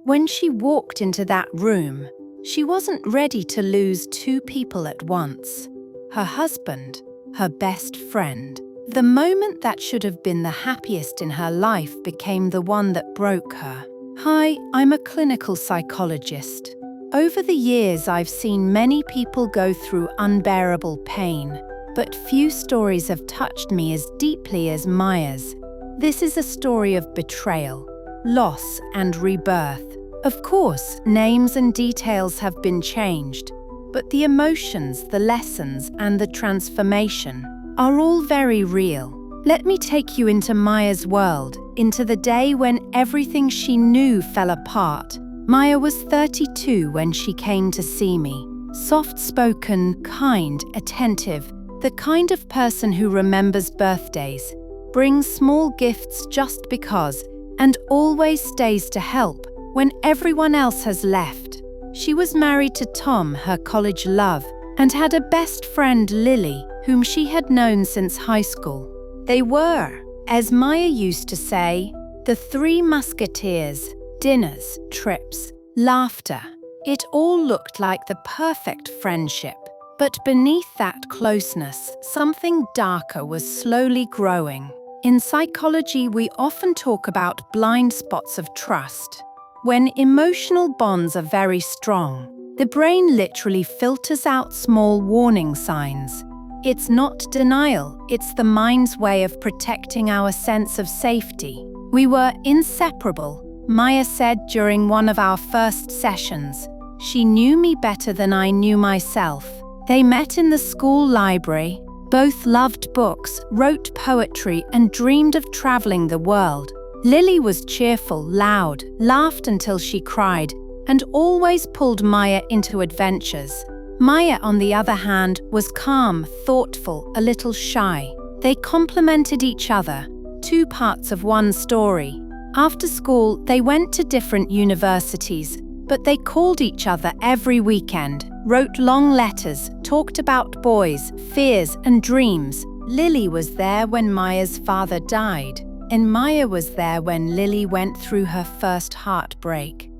When she walked into that room, she wasn't ready to lose two people at once. Her husband, her best friend. The moment that should have been the happiest in her life became the one that broke her. Hi, I'm a clinical psychologist. Over the years, I've seen many people go through unbearable pain, but few stories have touched me as deeply as Maya's. This is a story of betrayal, loss, and rebirth. Of course, names and details have been changed, but the emotions, the lessons, and the transformation are all very real. Let me take you into Maya's world, into the day when everything she knew fell apart. Maya was 32 when she came to see me. Soft-spoken, kind, attentive, the kind of person who remembers birthdays, brings small gifts just because, and always stays to help when everyone else has left. She was married to Tom, her college love, and had a best friend, Lily, whom she had known since high school. They were, as Maya used to say, the three musketeers: dinners, trips, laughter. It all looked like the perfect friendship. But beneath that closeness, something darker was slowly growing. In psychology, we often talk about blind spots of trust. When emotional bonds are very strong, the brain literally filters out small warning signs. It's not denial, it's the mind's way of protecting our sense of safety. We were inseparable, Maya said during one of our first sessions. She knew me better than I knew myself. They met in the school library. Both loved books, wrote poetry, and dreamed of traveling the world. Lily was cheerful, loud, laughed until she cried, and always pulled Maya into adventures. Maya, on the other hand, was calm, thoughtful, a little shy. They complemented each other, two parts of one story. After school, they went to different universities, but they called each other every weekend, wrote long letters, talked about boys, fears, and dreams. Lily was there when Maya's father died, and Maya was there when Lily went through her first heartbreak.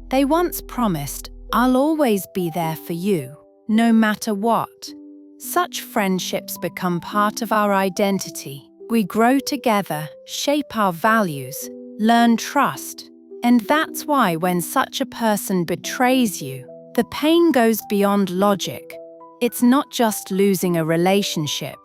They once promised, "I'll always be there for you, no matter what." Such friendships become part of our identity. We grow together, shape our values, learn trust. And that's why when such a person betrays you, the pain goes beyond logic. It's not just losing a relationship,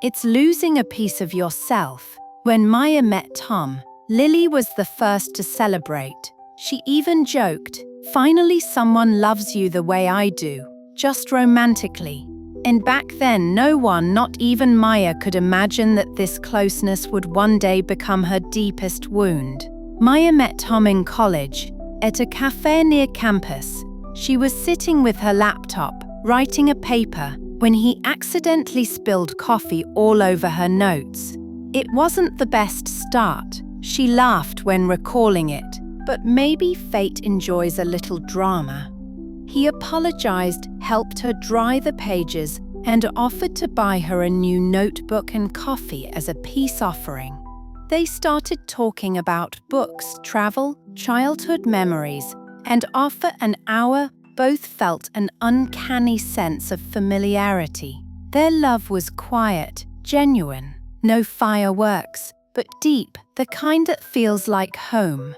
it's losing a piece of yourself. When Maya met Tom, Lily was the first to celebrate. She even joked, "Finally someone loves you the way I do, just romantically." And back then, no one, not even Maya, could imagine that this closeness would one day become her deepest wound. Maya met Tom in college, at a cafe near campus. She was sitting with her laptop, writing a paper, when he accidentally spilled coffee all over her notes. It wasn't the best start. She laughed when recalling it, but maybe fate enjoys a little drama. He apologized, helped her dry the pages, and offered to buy her a new notebook and coffee as a peace offering. They started talking about books, travel, childhood memories, and after an hour, both felt an uncanny sense of familiarity. Their love was quiet, genuine, no fireworks, but deep, the kind that feels like home.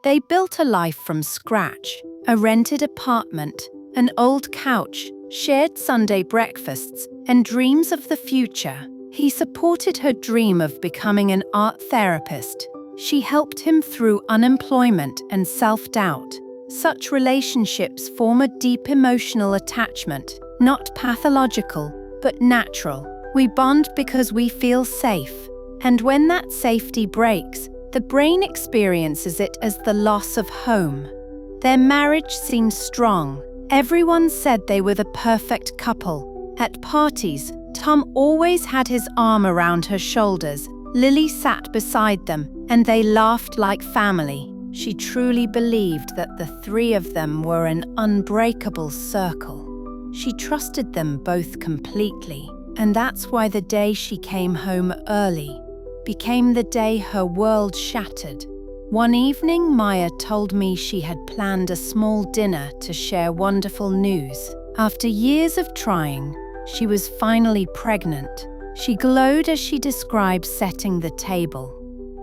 They built a life from scratch, a rented apartment, an old couch, shared Sunday breakfasts, and dreams of the future. He supported her dream of becoming an art therapist. She helped him through unemployment and self-doubt. Such relationships form a deep emotional attachment, not pathological, but natural. We bond because we feel safe. And when that safety breaks, the brain experiences it as the loss of home. Their marriage seemed strong. Everyone said they were the perfect couple. At parties, Tom always had his arm around her shoulders. Lily sat beside them, and they laughed like family. She truly believed that the three of them were an unbreakable circle. She trusted them both completely, and that's why the day she came home early became the day her world shattered. One evening, Maya told me she had planned a small dinner to share wonderful news. After years of trying, she was finally pregnant. She glowed as she described setting the table.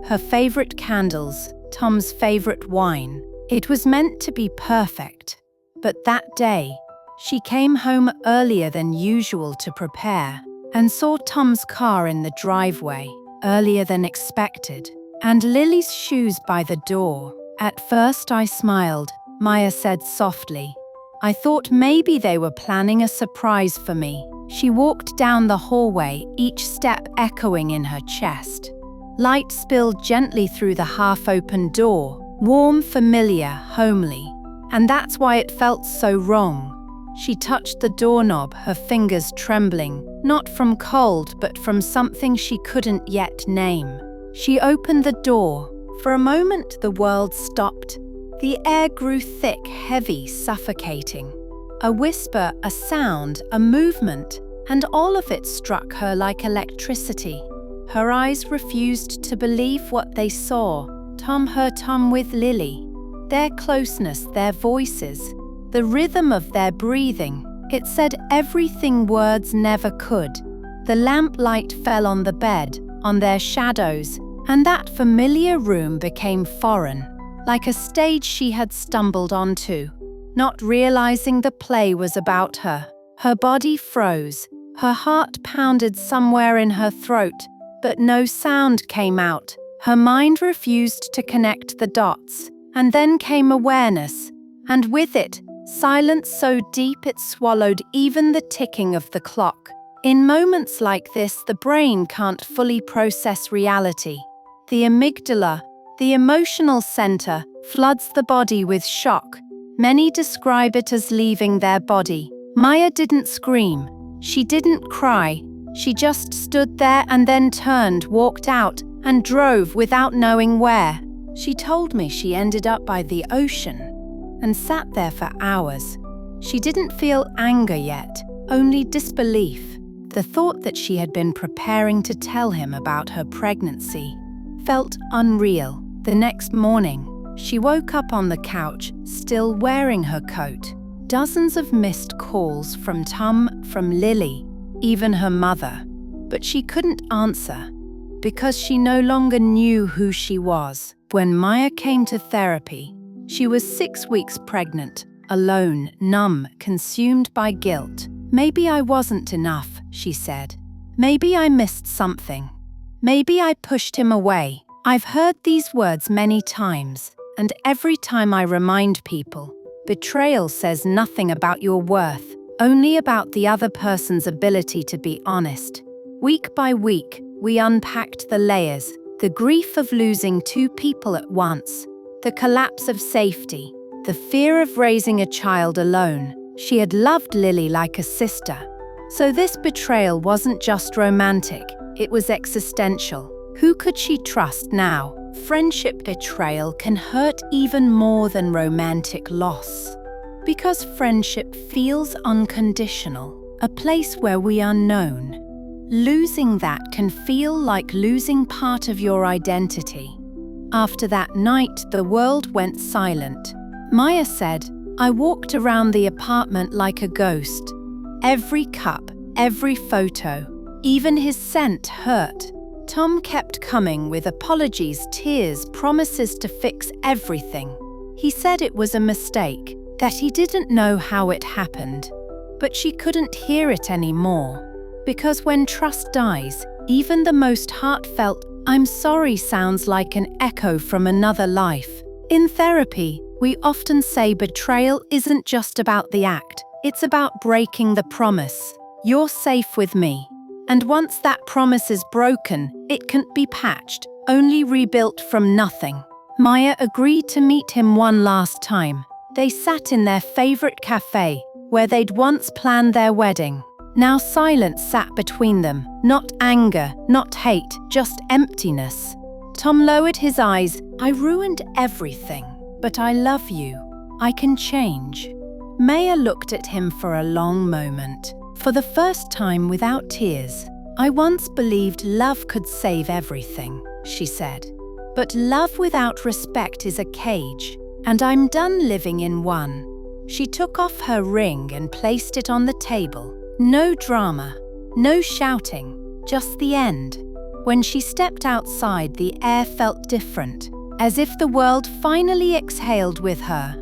Her favorite candles, Tom's favorite wine. It was meant to be perfect. But that day, she came home earlier than usual to prepare and saw Tom's car in the driveway, earlier than expected, and Lily's shoes by the door. At first I smiled, Maya said softly. I thought maybe they were planning a surprise for me. She walked down the hallway, each step echoing in her chest. Light spilled gently through the half-open door, warm, familiar, homely. And that's why it felt so wrong. She touched the doorknob, her fingers trembling, not from cold but from something she couldn't yet name. She opened the door. For a moment, the world stopped. The air grew thick, heavy, suffocating. A whisper, a sound, a movement, and all of it struck her like electricity. Her eyes refused to believe what they saw. Her Tom with Lily. Their closeness, their voices, the rhythm of their breathing. It said everything words never could. The lamplight fell on the bed, on their shadows, and that familiar room became foreign, like a stage she had stumbled onto, not realizing the play was about her. Her body froze, her heart pounded somewhere in her throat, but no sound came out. Her mind refused to connect the dots, and then came awareness, and with it, silence so deep it swallowed even the ticking of the clock. In moments like this, the brain can't fully process reality. The amygdala, the emotional center, floods the body with shock. Many describe it as leaving their body. Maya didn't scream. She didn't cry. She just stood there and then turned, walked out, and drove without knowing where. She told me she ended up by the ocean and sat there for hours. She didn't feel anger yet, only disbelief. The thought that she had been preparing to tell him about her pregnancy felt unreal. The next morning, she woke up on the couch, still wearing her coat. Dozens of missed calls from Tom, from Lily, even her mother. But she couldn't answer, because she no longer knew who she was. When Maya came to therapy, she was 6 weeks pregnant, alone, numb, consumed by guilt. Maybe I wasn't enough, she said. Maybe I missed something. Maybe I pushed him away. I've heard these words many times, and every time I remind people, betrayal says nothing about your worth, only about the other person's ability to be honest. Week by week, we unpacked the layers, the grief of losing 2 people at once, the collapse of safety, the fear of raising a child alone. She had loved Lily like a sister. So this betrayal wasn't just romantic, it was existential. Who could she trust now? Friendship betrayal can hurt even more than romantic loss. Because friendship feels unconditional, a place where we are known. Losing that can feel like losing part of your identity. After that night, the world went silent. Maya said, I walked around the apartment like a ghost. Every cup, every photo, even his scent hurt. Tom kept coming with apologies, tears, promises to fix everything. He said it was a mistake, that he didn't know how it happened. But she couldn't hear it anymore. Because when trust dies, even the most heartfelt, I'm sorry sounds like an echo from another life. In therapy, we often say betrayal isn't just about the act, it's about breaking the promise. You're safe with me. And once that promise is broken, it can't be patched, only rebuilt from nothing. Maya agreed to meet him one last time. They sat in their favorite cafe, where they'd once planned their wedding. Now silence sat between them, not anger, not hate, just emptiness. Tom lowered his eyes. I ruined everything, but I love you. I can change. Maya looked at him for a long moment. For the first time without tears. I once believed love could save everything, she said. But love without respect is a cage, and I'm done living in one. She took off her ring and placed it on the table. No drama, no shouting, just the end. When she stepped outside, the air felt different, as if the world finally exhaled with her.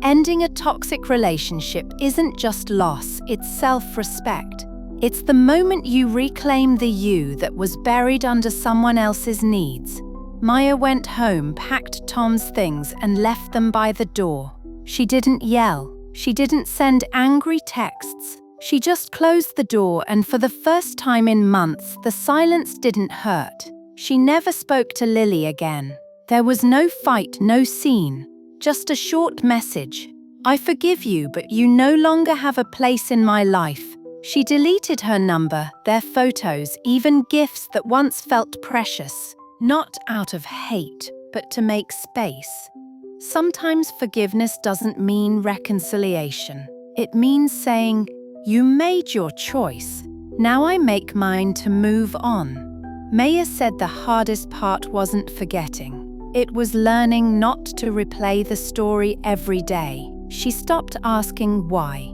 Ending a toxic relationship isn't just loss, it's self-respect. It's the moment you reclaim the you that was buried under someone else's needs. Maya went home, packed Tom's things, and left them by the door. She didn't yell. She didn't send angry texts. She just closed the door, and for the first time in months, the silence didn't hurt. She never spoke to Lily again. There was no fight, no scene, just a short message. I forgive you, but you no longer have a place in my life. She deleted her number, their photos, even gifts that once felt precious, not out of hate, but to make space. Sometimes forgiveness doesn't mean reconciliation. It means saying, "You made your choice. Now I make mine to move on." Maya said the hardest part wasn't forgetting. It was learning not to replay the story every day. She stopped asking why.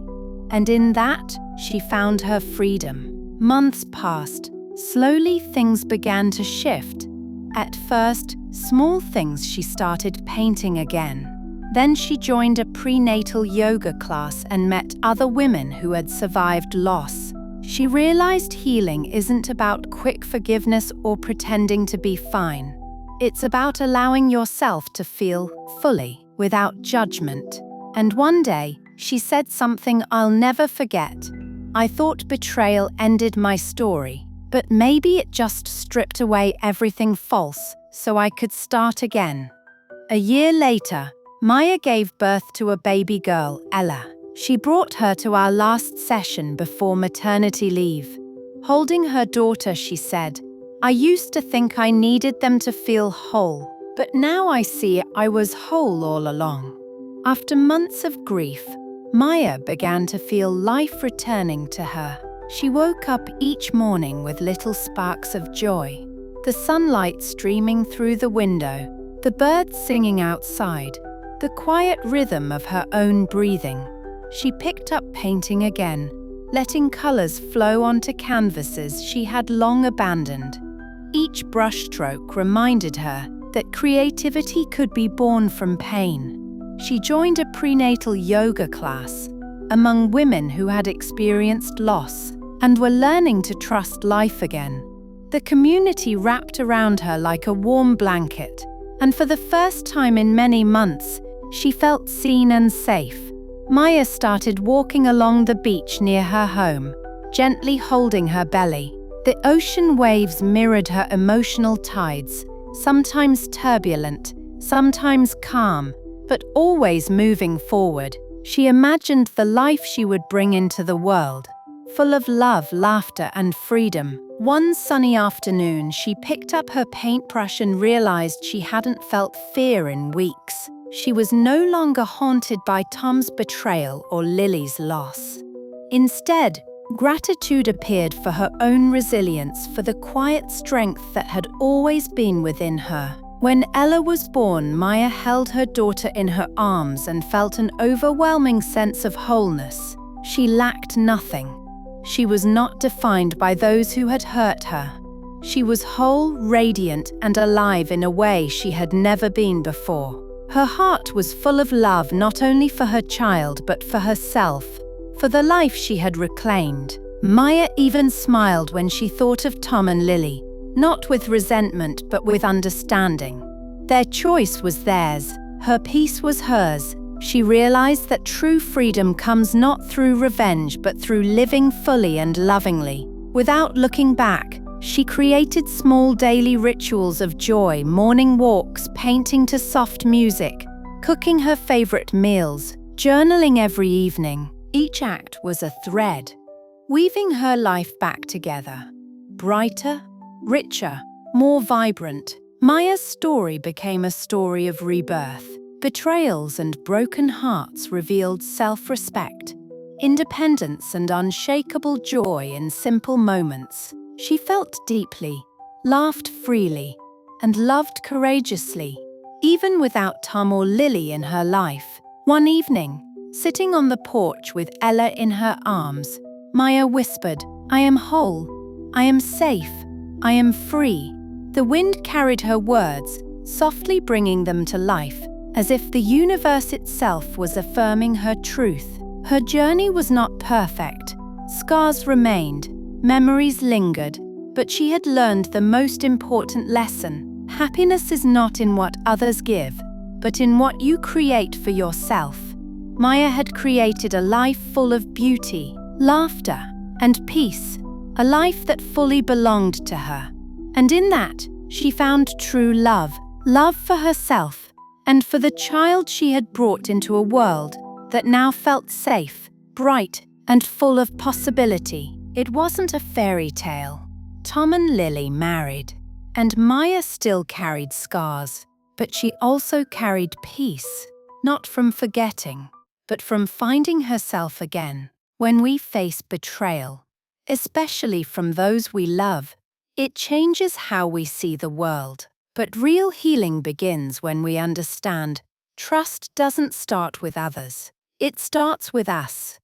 And in that, she found her freedom. Months passed. Slowly, things began to shift. At first, small things. She started painting again. Then she joined a prenatal yoga class and met other women who had survived loss. She realized healing isn't about quick forgiveness or pretending to be fine. It's about allowing yourself to feel fully, without judgment. And one day, she said something I'll never forget. "I thought betrayal ended my story, but maybe it just stripped away everything false so I could start again." A year later, Maya gave birth to a baby girl, Ella. She brought her to our last session before maternity leave. Holding her daughter, she said, "I used to think I needed them to feel whole, but now I see I was whole all along." After months of grief, Maya began to feel life returning to her. She woke up each morning with little sparks of joy. The sunlight streaming through the window, the birds singing outside, the quiet rhythm of her own breathing. She picked up painting again, letting colors flow onto canvases she had long abandoned. Each brushstroke reminded her that creativity could be born from pain. She joined a prenatal yoga class among women who had experienced loss and were learning to trust life again. The community wrapped around her like a warm blanket, and for the first time in many months, she felt seen and safe. Maya started walking along the beach near her home, gently holding her belly. The ocean waves mirrored her emotional tides, sometimes turbulent, sometimes calm, but always moving forward. She imagined the life she would bring into the world, full of love, laughter, and freedom. One sunny afternoon, she picked up her paintbrush and realized she hadn't felt fear in weeks. She was no longer haunted by Tom's betrayal or Lily's loss. Instead, gratitude appeared for her own resilience, for the quiet strength that had always been within her. When Ella was born, Maya held her daughter in her arms and felt an overwhelming sense of wholeness. She lacked nothing. She was not defined by those who had hurt her. She was whole, radiant, and alive in a way she had never been before. Her heart was full of love, not only for her child but for herself, for the life she had reclaimed. Maya even smiled when she thought of Tom and Lily, not with resentment but with understanding. Their choice was theirs, her peace was hers. She realized that true freedom comes not through revenge but through living fully and lovingly. Without looking back, she created small daily rituals of joy, morning walks, painting to soft music, cooking her favorite meals, journaling every evening. Each act was a thread, weaving her life back together. Brighter, richer, more vibrant, Maya's story became a story of rebirth. Betrayals and broken hearts revealed self-respect, independence, and unshakable joy in simple moments. She felt deeply, laughed freely, and loved courageously, even without Tom or Lily in her life. One evening, sitting on the porch with Ella in her arms, Maya whispered, "I am whole. I am safe. I am free." The wind carried her words, softly bringing them to life, as if the universe itself was affirming her truth. Her journey was not perfect. Scars remained, memories lingered, but she had learned the most important lesson. Happiness is not in what others give, but in what you create for yourself. Maya had created a life full of beauty, laughter, and peace, a life that fully belonged to her. And in that, she found true love, love for herself, and for the child she had brought into a world that now felt safe, bright, and full of possibility. It wasn't a fairy tale. Tom and Lily married, and Maya still carried scars, but she also carried peace, not from forgetting, but from finding herself again. When we face betrayal, especially from those we love, it changes how we see the world. But real healing begins when we understand trust doesn't start with others. It starts with us.